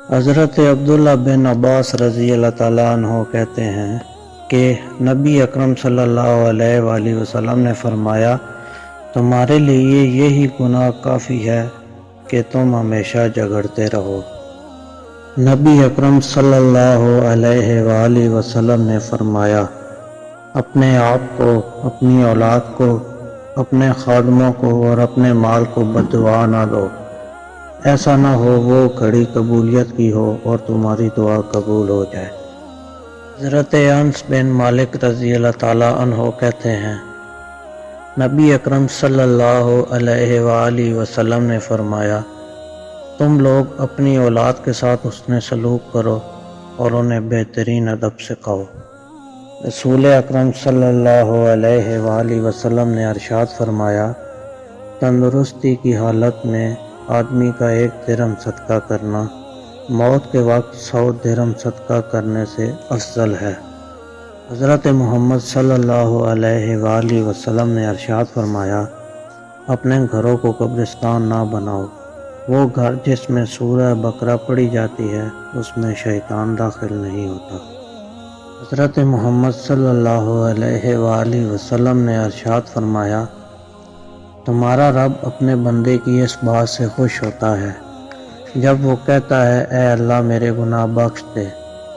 حضرت عبداللہ بن عباس رضی اللہ تعالیٰ عنہ کہتے ہیں کہ نبی اکرم صلی اللہ علیہ وآلہ وسلم نے فرمایا، تمہارے لیے یہی گناہ کافی ہے کہ تم ہمیشہ جھگڑتے رہو۔ نبی اکرم صلی اللہ علیہ وآلہ وسلم نے فرمایا، اپنے آپ کو، اپنی اولاد کو، اپنے خادموں کو اور اپنے مال کو بددعا نہ دو، ایسا نہ ہو وہ گھڑی قبولیت کی ہو اور تمہاری دعا قبول ہو جائے۔ حضرت انس بن مالک رضی اللہ تعالیٰ عنہ کہتے ہیں، نبی اکرم صلی اللہ علیہ وآلہ وسلم نے فرمایا، تم لوگ اپنی اولاد کے ساتھ حسن سلوک کرو اور انہیں بہترین ادب سکھاؤ۔ رسول اکرم صلی اللہ علیہ وآلہ وسلم نے ارشاد فرمایا، تندرستی کی حالت میں آدمی کا 1 درہم صدقہ کرنا موت کے وقت 100 درہم صدقہ کرنے سے افضل ہے۔ حضرت محمد صلی اللہ علیہ وآلہ وسلم نے ارشاد فرمایا، اپنے گھروں کو قبرستان نہ بناؤ، وہ گھر جس میں سورہ بقرہ پڑھی جاتی ہے اس میں شیطان داخل نہیں ہوتا۔ حضرت محمد صلی اللہ علیہ وآلہ وسلم نے ارشاد فرمایا، تمہارا رب اپنے بندے کی اس بات سے خوش ہوتا ہے جب وہ کہتا ہے، اے اللہ میرے گناہ بخش دے،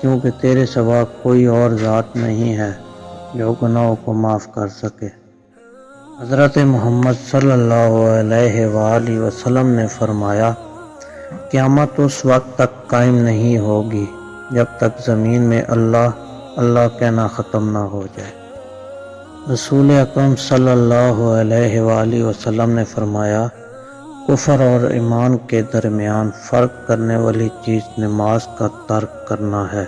کیونکہ تیرے سوا کوئی اور ذات نہیں ہے جو گناہوں کو معاف کر سکے۔ حضرت محمد صلی اللہ علیہ وآلہ وسلم نے فرمایا، قیامت اس وقت تک قائم نہیں ہوگی جب تک زمین میں اللہ اللہ کہنا ختم نہ ہو جائے۔ رسول اکرم صلی اللہ علیہ وآلہ وسلم نے فرمایا، کفر اور ایمان کے درمیان فرق کرنے والی چیز نماز کا ترک کرنا ہے۔